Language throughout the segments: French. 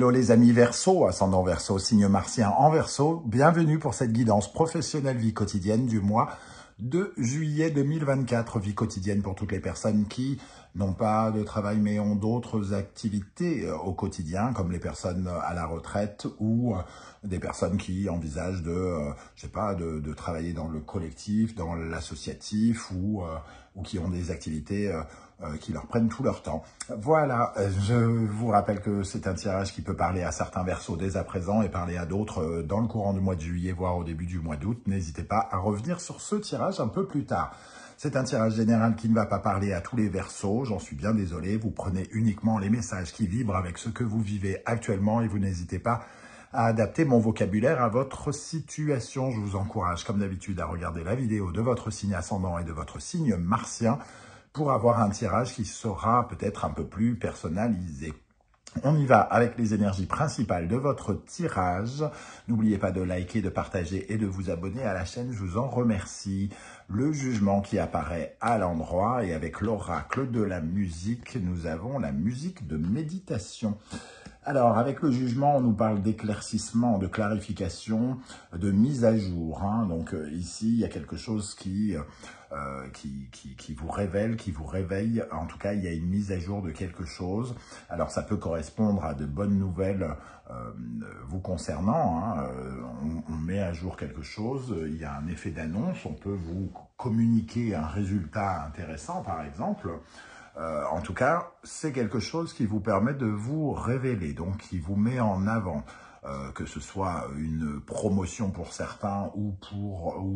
Hello les amis Verseau, ascendant Verseau, signe martien en Verseau. Bienvenue pour cette guidance professionnelle vie quotidienne du mois de juillet 2024. Vie quotidienne pour toutes les personnes qui n'ont pas de travail mais ont d'autres activités au quotidien, comme les personnes à la retraite ou des personnes qui envisagent de travailler dans le collectif, dans l'associatif ou qui ont des activités qui leur prennent tout leur temps. Voilà, je vous rappelle que c'est un tirage qui peut parler à certains Verseaux dès à présent et parler à d'autres dans le courant du mois de juillet, voire au début du mois d'août. N'hésitez pas à revenir sur ce tirage un peu plus tard. C'est un tirage général qui ne va pas parler à tous les Verseaux, j'en suis bien désolé. Vous prenez uniquement les messages qui vibrent avec ce que vous vivez actuellement et vous n'hésitez pas à adapter mon vocabulaire à votre situation. Je vous encourage, comme d'habitude, à regarder la vidéo de votre signe ascendant et de votre signe martien pour avoir un tirage qui sera peut-être un peu plus personnalisé. On y va avec les énergies principales de votre tirage. N'oubliez pas de liker, de partager et de vous abonner à la chaîne. Je vous en remercie. Le jugement qui apparaît à l'endroit et avec l'oracle de la musique, nous avons la musique de méditation. Alors, avec le jugement, on nous parle d'éclaircissement, de clarification, de mise à jour. Donc ici, il y a quelque chose qui vous révèle, qui vous réveille. En tout cas, il y a une mise à jour de quelque chose. Alors, ça peut correspondre à de bonnes nouvelles vous concernant. On met à jour quelque chose. Il y a un effet d'annonce. On peut vous communiquer un résultat intéressant, par exemple. En tout cas, c'est quelque chose qui vous permet de vous révéler, donc qui vous met en avant, que ce soit une promotion pour certains ou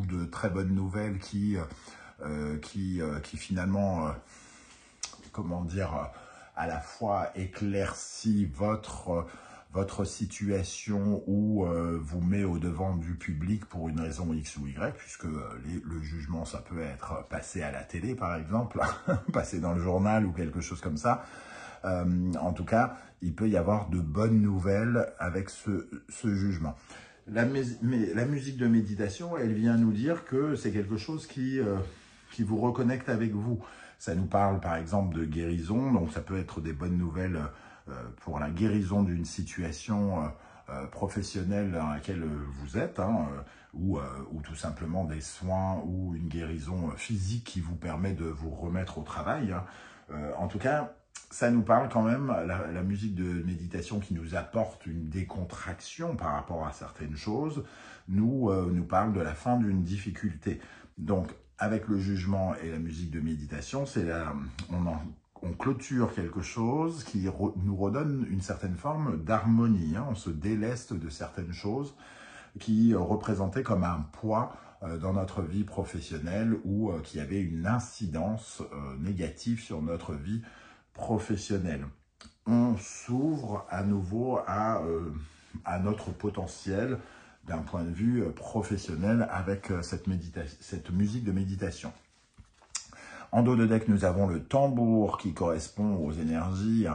de très bonnes nouvelles qui finalement, comment dire, à la fois éclaircit votre situation ou vous met au devant du public pour une raison X ou Y, puisque le jugement, ça peut être passé à la télé, par exemple, passé dans le journal ou quelque chose comme ça. En tout cas, il peut y avoir de bonnes nouvelles avec ce jugement. La musique de méditation, elle vient nous dire que c'est quelque chose qui vous reconnecte avec vous. Ça nous parle, par exemple, de guérison, donc ça peut être des bonnes nouvelles pour la guérison d'une situation professionnelle dans laquelle vous êtes, ou tout simplement des soins ou une guérison physique qui vous permet de vous remettre au travail. En tout cas, ça nous parle quand même, la musique de méditation qui nous apporte une décontraction par rapport à certaines choses, nous parle de la fin d'une difficulté. Donc, avec le jugement et la musique de méditation, on clôture quelque chose qui nous redonne une certaine forme d'harmonie. On se déleste de certaines choses qui représentaient comme un poids dans notre vie professionnelle ou qui avaient une incidence négative sur notre vie professionnelle. On s'ouvre à nouveau à notre potentiel d'un point de vue professionnel avec cette musique de méditation. En dos de deck, nous avons le tambour qui correspond aux énergies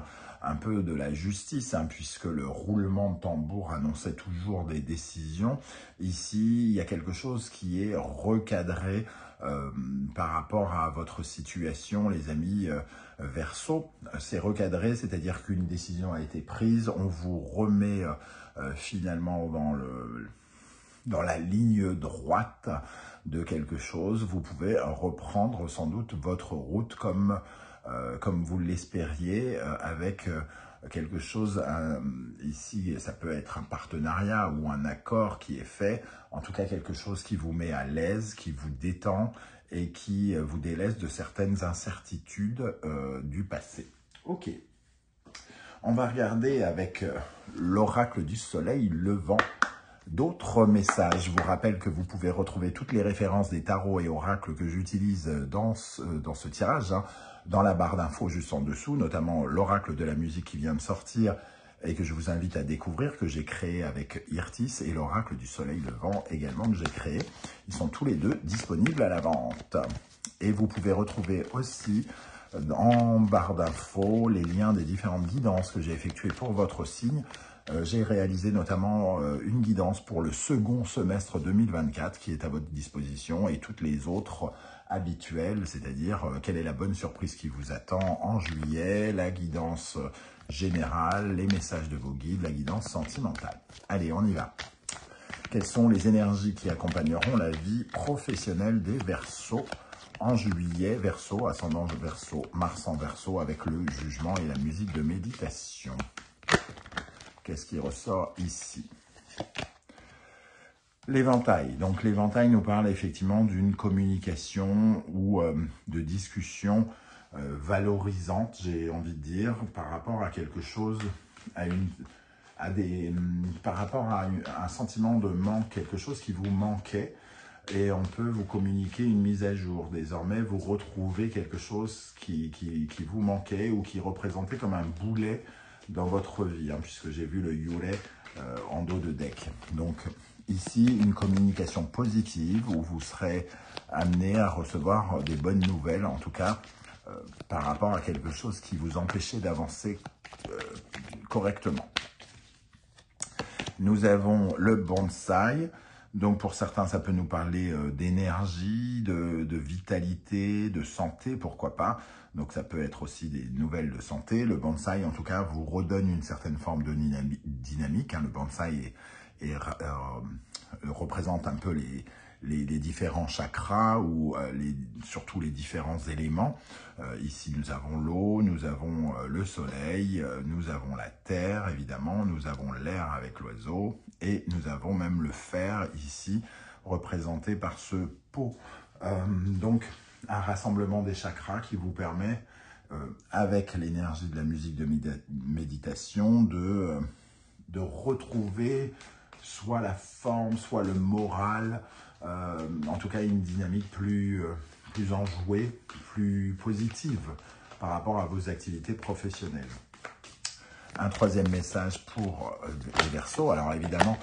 un peu de la justice, puisque le roulement de tambour annonçait toujours des décisions. Ici, il y a quelque chose qui est recadré par rapport à votre situation, les amis Verseau. C'est recadré, c'est-à-dire qu'une décision a été prise, on vous remet finalement dans la ligne droite de quelque chose. Vous pouvez reprendre sans doute votre route comme vous l'espériez, avec quelque chose, ici ça peut être un partenariat ou un accord qui est fait, en tout cas quelque chose qui vous met à l'aise, qui vous détend et qui vous délaisse de certaines incertitudes du passé. Ok, on va regarder avec l'oracle du soleil levant d'autres messages. Je vous rappelle que vous pouvez retrouver toutes les références des tarots et oracles que j'utilise dans ce tirage, dans la barre d'infos juste en dessous, notamment l'oracle de la musique qui vient de sortir et que je vous invite à découvrir, que j'ai créé avec Irtis, et l'oracle du soleil levant également que j'ai créé. Ils sont tous les deux disponibles à la vente. Et vous pouvez retrouver aussi en barre d'infos les liens des différentes guidances que j'ai effectuées pour votre signe. J'ai réalisé notamment une guidance pour le second semestre 2024 qui est à votre disposition et toutes les autres habituelle, c'est-à-dire quelle est la bonne surprise qui vous attend en juillet, la guidance générale, les messages de vos guides, la guidance sentimentale. Allez, on y va. Quelles sont les énergies qui accompagneront la vie professionnelle des Verseaux en juillet? Verseau, ascendant Verseau, Mars en Verseau avec le jugement et la musique de méditation. Qu'est-ce qui ressort ici? L'éventail. Donc l'éventail nous parle effectivement d'une communication ou de discussion valorisante, j'ai envie de dire, par rapport à quelque chose, par rapport à un sentiment de manque, quelque chose qui vous manquait, et on peut vous communiquer une mise à jour. Désormais, vous retrouvez quelque chose qui vous manquait ou qui représentait comme un boulet dans votre vie, puisque j'ai vu le Yule en dos de deck. Donc ici, une communication positive où vous serez amené à recevoir des bonnes nouvelles, en tout cas, par rapport à quelque chose qui vous empêchait d'avancer correctement. Nous avons le bonsaï. Donc pour certains, ça peut nous parler d'énergie, de vitalité, de santé, pourquoi pas. Donc ça peut être aussi des nouvelles de santé. Le bonsaï, en tout cas, vous redonne une certaine forme de dynamique. Le bonsaï représente un peu les différents chakras ou surtout les différents éléments. Ici, nous avons l'eau, nous avons le soleil, nous avons la terre, évidemment, nous avons l'air avec l'oiseau et nous avons même le fer ici, représenté par ce pot. Donc, un rassemblement des chakras qui vous permet, avec l'énergie de la musique de méditation, de retrouver soit la forme, soit le moral, en tout cas une dynamique plus enjouée, plus positive par rapport à vos activités professionnelles. Un troisième message pour les Verseaux. Alors évidemment,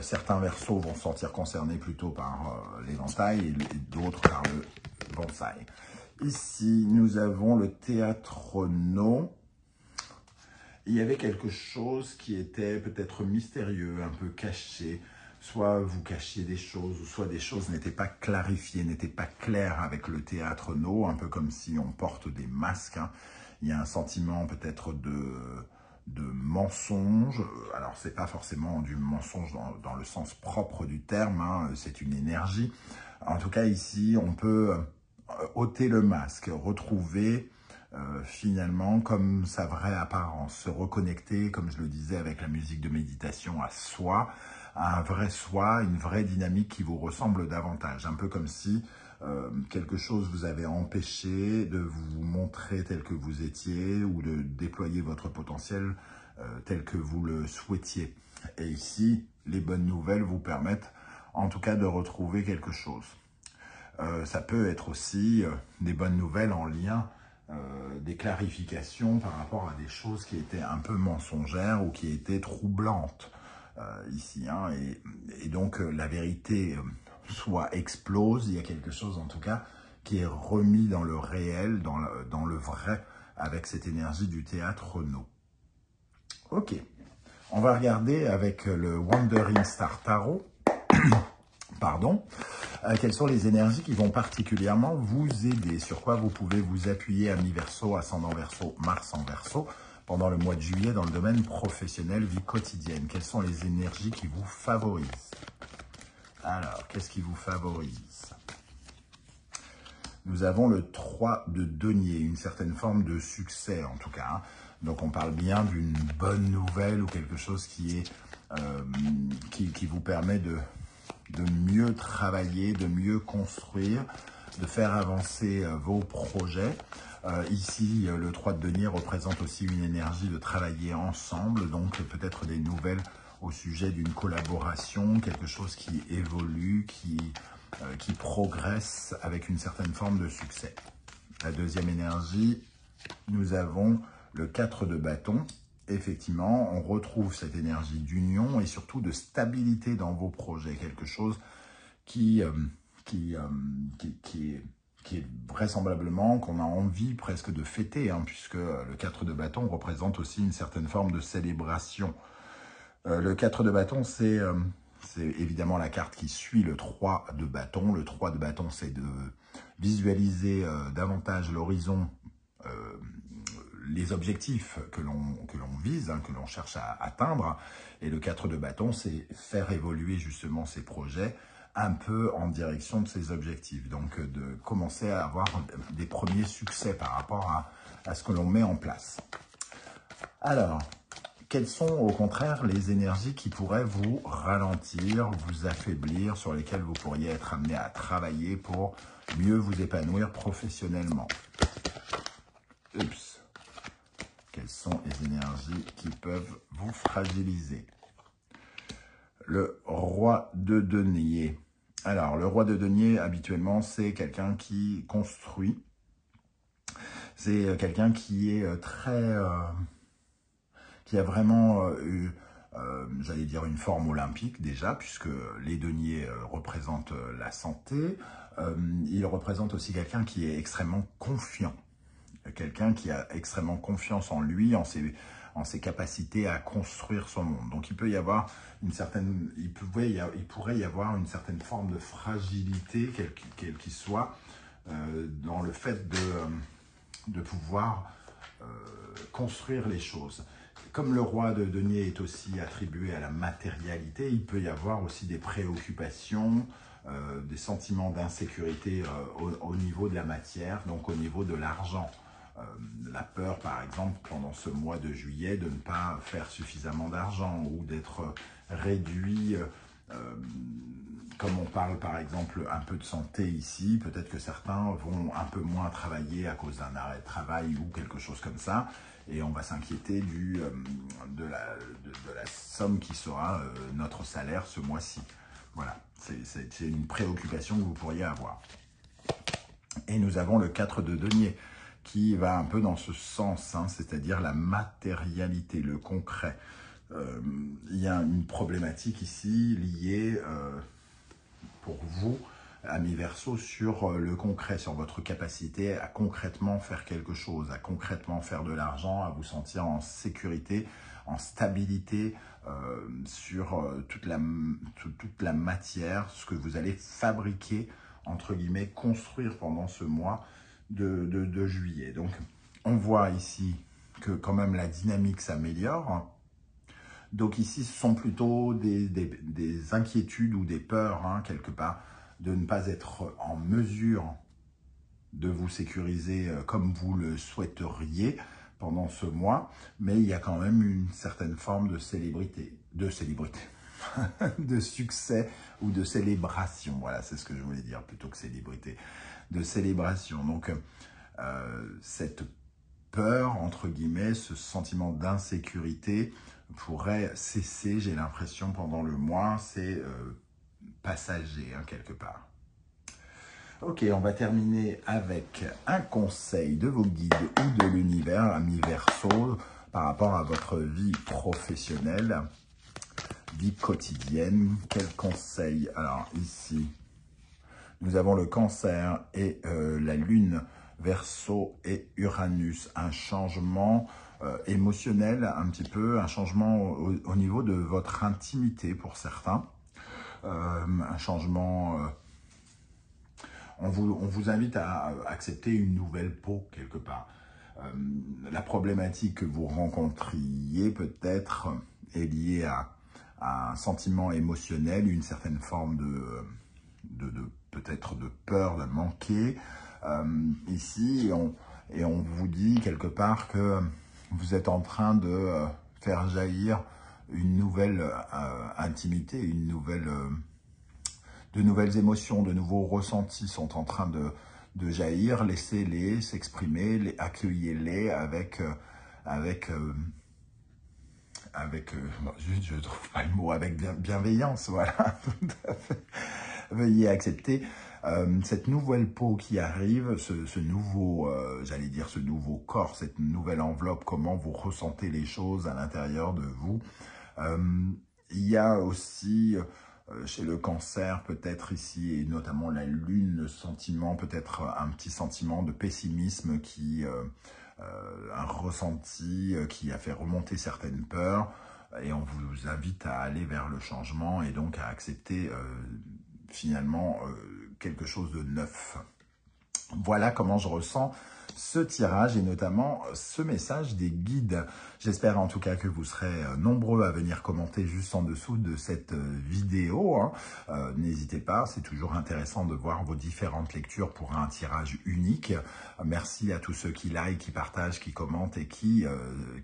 certains Verseaux vont se sentir concernés plutôt par l'éventail et d'autres par le bonsaï. Ici, nous avons le Théâtre-No. Il y avait quelque chose qui était peut-être mystérieux, un peu caché. Soit vous cachiez des choses, ou soit des choses n'étaient pas clarifiées, n'étaient pas claires avec le Théâtre-No, un peu comme si on porte des masques. Il y a un sentiment peut-être de mensonge. Alors, c'est pas forcément du mensonge dans le sens propre du terme, c'est une énergie. En tout cas, ici, on peut ôter le masque, retrouver finalement comme sa vraie apparence, se reconnecter, comme je le disais avec la musique de méditation, à soi, à un vrai soi, une vraie dynamique qui vous ressemble davantage. Un peu comme si quelque chose vous avait empêché de vous montrer tel que vous étiez ou de déployer votre potentiel tel que vous le souhaitiez. Et ici, les bonnes nouvelles vous permettent en tout cas de retrouver quelque chose. Ça peut être aussi des bonnes nouvelles en lien, des clarifications par rapport à des choses qui étaient un peu mensongères ou qui étaient troublantes ici. Et donc la vérité soit explose, il y a quelque chose en tout cas qui est remis dans le réel, dans le vrai, avec cette énergie du Théâtre-No. Ok, on va regarder avec le Wandering Star Tarot. Pardon, quelles sont les énergies qui vont particulièrement vous aider, sur quoi vous pouvez vous appuyer à mi-Verseau, ascendant Verseau, Mars en Verseau, pendant le mois de juillet dans le domaine professionnel, vie quotidienne. Quelles sont les énergies qui vous favorisent? Alors, qu'est-ce qui vous favorise? Nous avons le 3 de denier, une certaine forme de succès en tout cas. Donc on parle bien d'une bonne nouvelle ou quelque chose qui vous permet de mieux travailler, de mieux construire, de faire avancer vos projets. Ici, le 3 de denier représente aussi une énergie de travailler ensemble, donc peut-être des nouvelles au sujet d'une collaboration, quelque chose qui évolue, qui progresse avec une certaine forme de succès. La deuxième énergie, nous avons le 4 de bâton. Effectivement, on retrouve cette énergie d'union et surtout de stabilité dans vos projets, quelque chose qui est vraisemblablement qu'on a envie presque de fêter, puisque le 4 de bâton représente aussi une certaine forme de célébration. Le 4 de bâton, c'est évidemment la carte qui suit le 3 de bâton. Le 3 de bâton, c'est visualiser davantage l'horizon, les objectifs que l'on vise, hein, que l'on cherche à atteindre. Et le 4 de bâton, c'est faire évoluer justement ces projets un peu en direction de ces objectifs. Donc, de commencer à avoir des premiers succès par rapport à ce que l'on met en place. Alors, quelles sont au contraire les énergies qui pourraient vous ralentir, vous affaiblir, sur lesquelles vous pourriez être amené à travailler pour mieux vous épanouir professionnellement? Oups. Quelles sont les énergies qui peuvent vous fragiliser? Le roi de denier. Alors, le roi de denier, habituellement, c'est quelqu'un qui construit. C'est quelqu'un qui est qui a vraiment eu, j'allais dire, une forme olympique déjà, puisque les deniers représentent la santé. Il représente aussi quelqu'un qui est extrêmement confiant. Quelqu'un qui a extrêmement confiance en lui, en ses capacités à construire son monde. Donc il peut y avoir une certaine, il pourrait y avoir une certaine forme de fragilité, quelle qu'il soit, dans le fait de pouvoir construire les choses. Comme le roi de denier est aussi attribué à la matérialité, il peut y avoir aussi des préoccupations, des sentiments d'insécurité au niveau de la matière, donc au niveau de l'argent. La peur, par exemple, pendant ce mois de juillet, de ne pas faire suffisamment d'argent ou d'être réduit. Comme on parle, par exemple, un peu de santé ici, peut-être que certains vont un peu moins travailler à cause d'un arrêt de travail ou quelque chose comme ça. Et on va s'inquiéter de la somme qui sera notre salaire ce mois-ci. Voilà, c'est une préoccupation que vous pourriez avoir. Et nous avons le 4 de denier, qui va un peu dans ce sens, hein, c'est-à-dire la matérialité, le concret. Il y a une problématique ici liée pour vous, amis Verseau, sur le concret, sur votre capacité à concrètement faire quelque chose, à concrètement faire de l'argent, à vous sentir en sécurité, en stabilité sur toute la matière, ce que vous allez fabriquer, entre guillemets, construire pendant ce mois de juillet. Donc, on voit ici que quand même la dynamique s'améliore. Donc ici, ce sont plutôt des inquiétudes ou des peurs, hein, quelque part, de ne pas être en mesure de vous sécuriser comme vous le souhaiteriez pendant ce mois. Mais il y a quand même une certaine forme de célébrité, de succès ou de célébration. Voilà, c'est ce que je voulais dire, plutôt que célébrité, de célébration. Donc, cette peur, entre guillemets, ce sentiment d'insécurité pourrait cesser, j'ai l'impression, pendant le mois. C'est passager, hein, quelque part. Ok, on va terminer avec un conseil de vos guides ou de l'univers, amis Verseau, par rapport à votre vie professionnelle, vie quotidienne. Quel conseil? Alors ici, nous avons le cancer et la lune, Verseau et Uranus. Un changement émotionnel, un petit peu, un changement au niveau de votre intimité pour certains. Un changement... on vous invite à accepter une nouvelle peau quelque part. La problématique que vous rencontriez peut-être est liée à un sentiment émotionnel, une certaine forme peut-être de peur de manquer. Ici, et on vous dit quelque part que vous êtes en train de faire jaillir une nouvelle intimité, de nouvelles émotions, de nouveaux ressentis sont en train de jaillir. Laissez-les s'exprimer, accueillez-les avec je ne trouve pas le mot, avec bienveillance, voilà, tout à fait. Veuillez accepter cette nouvelle peau qui arrive, ce nouveau, j'allais dire ce nouveau corps, cette nouvelle enveloppe, comment vous ressentez les choses à l'intérieur de vous. Il y a aussi chez le cancer, peut-être ici, et notamment la lune, le sentiment, peut-être un petit sentiment de pessimisme un ressenti qui a fait remonter certaines peurs, et on vous invite à aller vers le changement et donc à accepter finalement quelque chose de neuf. Voilà comment je ressens ce tirage et notamment ce message des guides. J'espère en tout cas que vous serez nombreux à venir commenter juste en dessous de cette vidéo. N'hésitez pas, c'est toujours intéressant de voir vos différentes lectures pour un tirage unique. Merci à tous ceux qui like, qui partagent, qui commentent et qui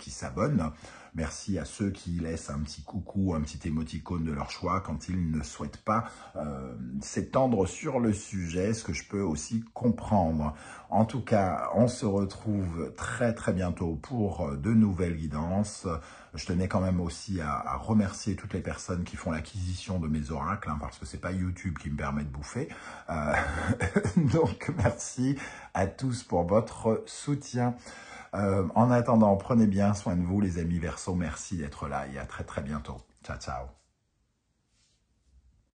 s'abonnent. Merci à ceux qui laissent un petit coucou, un petit émoticône de leur choix quand ils ne souhaitent pas s'étendre sur le sujet, ce que je peux aussi comprendre. En tout cas, on se retrouve très très bientôt pour de nouvelles guidances. Je tenais quand même aussi à remercier toutes les personnes qui font l'acquisition de mes oracles, parce que c'est pas YouTube qui me permet de bouffer. Donc merci à tous pour votre soutien. En attendant, prenez bien soin de vous les amis Verseaux. Merci d'être là et à très très bientôt. Ciao, ciao.